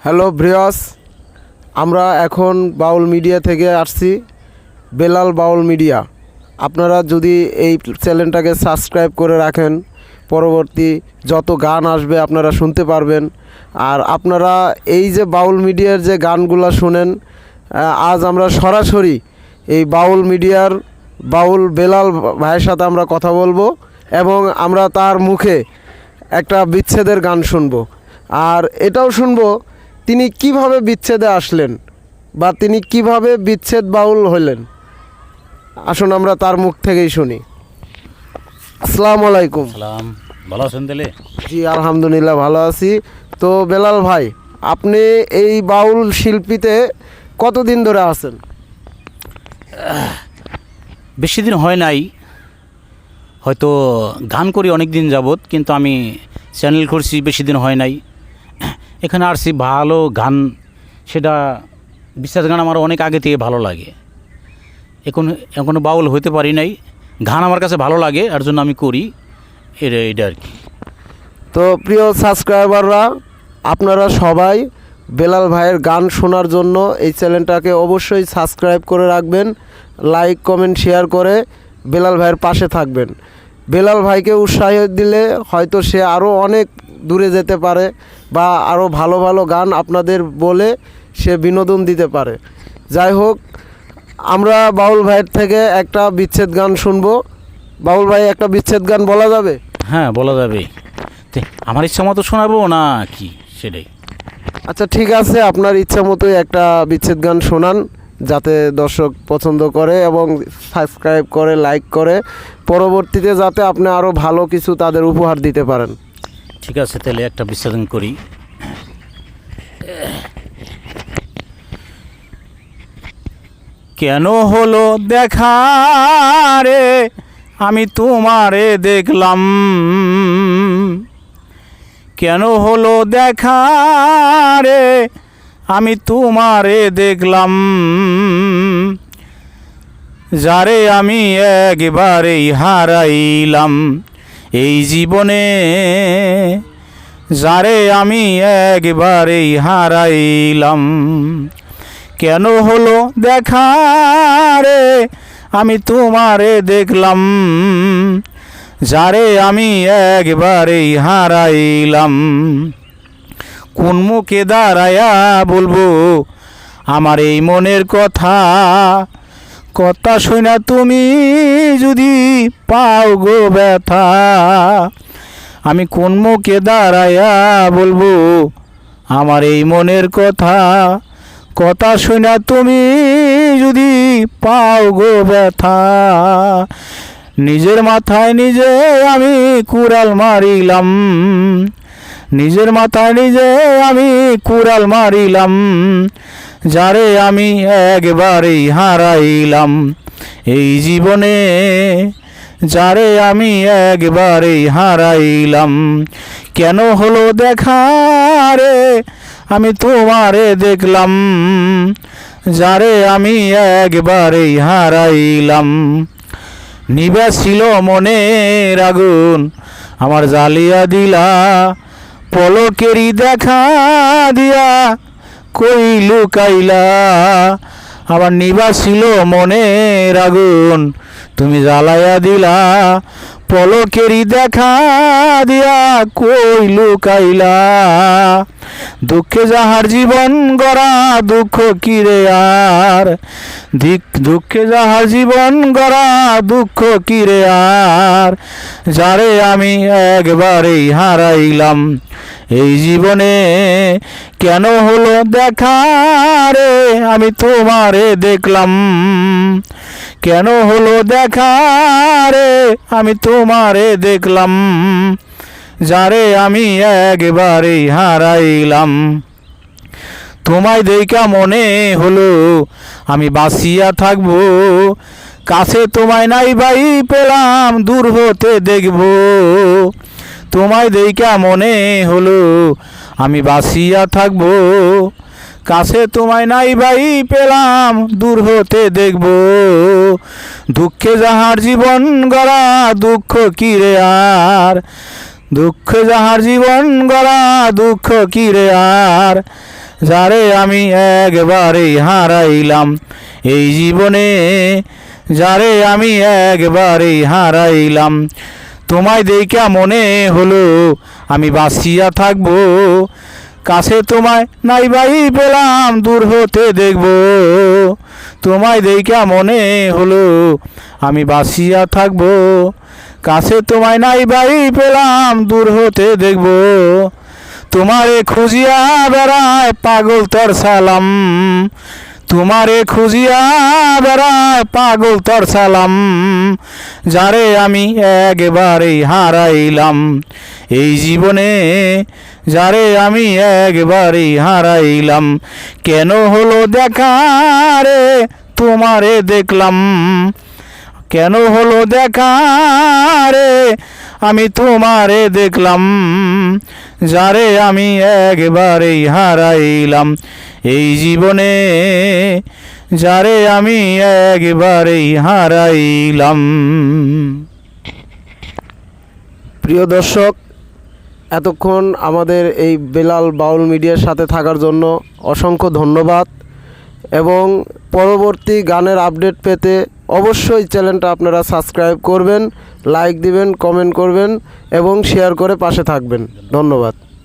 Hello viewers, আমরা এখন বাউল media থেকে আসছি, বেলাল বাউল মিডিয়া। আপনারা যদি এই চ্যানেলটাকে সাবস্ক্রাইব করে রাখেন, পরবর্তী যত গান আসবে আপনারা শুনতে পারবেন। আর আপনারা এই যে বাউল মিডিয়ার যে গানগুলো শুনেন, আজ আমরা সরাসরি এই বাউল মিডিয়ার বাউল বেলাল ভাইয়ের সাথে আমরা কথা বলবো এবং আমরা তার মুখে একটা বিচ্ছেদের গান শুনবো। আর এটাও শুনবো তিনি কিভাবে বিচ্ছেদে আসলেন বা তিনি কিভাবে বিচ্ছেদ বাউল হলেন। আসুন আমরা তার মুখ থেকেই শুনি। আসসালামু আলাইকুম। সালাম, ভালো আছেন তাহলে? জি আলহামদুলিল্লাহ ভালো আছি। তো বেলাল ভাই, আপনি এই বাউল শিল্পীতে কতদিন ধরে আছেন? বেশি দিন হয় নাই, হয়তো গান করি অনেক দিন যাবৎ, কিন্তু আমি চ্যানেল করছি বেশি দিন হয় নাই। এখানে আসছি ভালো গান, সেটা বিশ্বাস গান আমার অনেক আগে থেকে ভালো লাগে। এখনো বাউল হইতে পারি নাই, গান আমার কাছে ভালো লাগে, আর জন্য আমি করি এটা আর কি। তো প্রিয় সাবস্ক্রাইবাররা, আপনারা সবাই বেলাল ভাইয়ের গান শোনার জন্য এই চ্যানেলটাকে অবশ্যই সাবস্ক্রাইব করে রাখবেন, লাইক কমেন্ট শেয়ার করে বেলাল ভাইয়ের পাশে থাকবেন। বেলাল ভাইকে উৎসাহ দিলে হয়তো সে আরও অনেক দূরে যেতে পারে বা আরও ভালো ভালো গান আপনাদের বলে সে বিনোদন দিতে পারে। যাই হোক, আমরা বাউল ভাইয়ের থেকে একটা বিচ্ছেদ গান শুনবো। বাউল ভাই, একটা বিচ্ছেদ গান বলা যাবে? হ্যাঁ, বলা যাবে। আমার ইচ্ছা মতো শোনাবো না কি সেটাই? আচ্ছা ঠিক আছে, আপনার ইচ্ছা মতোই একটা বিচ্ছেদ গান শোনান, যাতে দর্শক পছন্দ করে এবং সাবস্ক্রাইব করে, লাইক করে, পরবর্তীতে যাতে আপনি আরও ভালো কিছু তাদের উপহার দিতে পারেন। ঠিক আছে, তাহলে একটা বিশ্লেষণ করি। কেন হলো দেখা রে, আমি তোমারে দেখলাম। কেন হলো দেখা রে, আমি তোমারে দেখলাম। যারে আমি একবারেই হারাইলাম এই জীবনে, যারে আমি একবারেই হারাইলাম। কেন হলো দেখা রে, আমি তোমারে দেখলাম। যারে আমি একবারেই হারাইলাম। কোন মুখে দাঁড়ায়া বলবো আমার এই মনের কথা, কথা শুনা তুমি যদি পাও গো ব্যথা। আমি কোন মুখে দাঁড়ায়া বলবো আমার এই মনের কথা, কথা শুনা তুমি যদি পাও গো ব্যথা। নিজের মাথায় নিজে আমি কুড়াল মারিলাম, নিজের মাথায় নিজে আমি কুড়াল মারিলাম। যারে আমি একবারেই হারাইলাম এই জীবনে, যারে আমি একবারেই হারাইলাম। কেন হলো দেখা রে, আমি তোমারে দেখলাম। যারে আমি একবারেই হারাইলাম। নিভা ছিল মনের আগুন আমার জ্বালিয়া দিলা, পলকেরই দেখা দিয়া কই লুকাইলা। আবার নিভা ছিল মনের আগুন তুমি জ্বালাইয়া দিলা, পলকেরই দেখা দিয়া কই লুকাইলা। দুঃখে যাহার জীবন গড়া দুঃখ কিরে আর, দুঃখে যাহার জীবন গড়া দুঃখ কিরে আর। যারে আমি একবারেই হারাইলাম এই জীবনে, কেন হলো দেখা রে, আমি তোমারে দেখলাম। কেন হলো দেখা রে, আমি তোমারে দেখলাম। যারে আমি একবারেই হারাইলাম। তোমায় দেখা মনে হলো আমি বাঁচিয়া থাকবো, কাছে তোমায় নাই ভাই পেলাম দূর হতে দেখবো। তোমায় দেখা মনে হলো আমি বাঁচিয়া থাকবো, কাছে তোমায় নাই ভাই পেলাম দূর হতে দেখবো। দুঃখে যাহার জীবন গড়া দুঃখ কিরে আর, দুঃখ যাহার জীবন গড়া দুঃখ কিরে আর। যারে আমি একবারেই হারাইলাম এই জীবনে, যারে আমি একবারেই হারাইলাম। তোমায় দেইখা মনে হলো আমি বাঁচিয়া থাকবো, কাছে তোমায় নাই ভাই পেলাম দূর হতে দেখবো। তোমায় দেইখা মনে হলো আমি বাঁচিয়া থাকবো, কাছে তোমায় নাই ভাই পেলাম দূর হতে দেখবো। তোমারে খুঁজিয়া বেড়ায় পাগল তোর সালাম, তোমারে খুঁজিয়া বেড়ায় পাগল তোর সালাম। যারে আমি একবারেই হারাইলাম এই জীবনে, যারে আমি একবারেই হারাইলাম। কেন হলো দেখা রে তোমারে দেখলাম, কেন হলো দেখা রে আমি তোমারে দেখলাম। যারে আমি একবারেই হারাইলাম এই জীবনে, যারে আমি একবারেই হারাইলাম। প্রিয় দর্শক, এতক্ষণ আমাদের এই বেলাল বাউল মিডিয়ার সাথে থাকার জন্য অসংখ্য ধন্যবাদ। এবং পরবর্তী গানের আপডেট পেতে অবশ্যই চ্যানেলটা আপনারা সাবস্ক্রাইব করবেন, লাইক দিবেন, কমেন্ট করবেন এবং শেয়ার করে পাশে থাকবেন। ধন্যবাদ।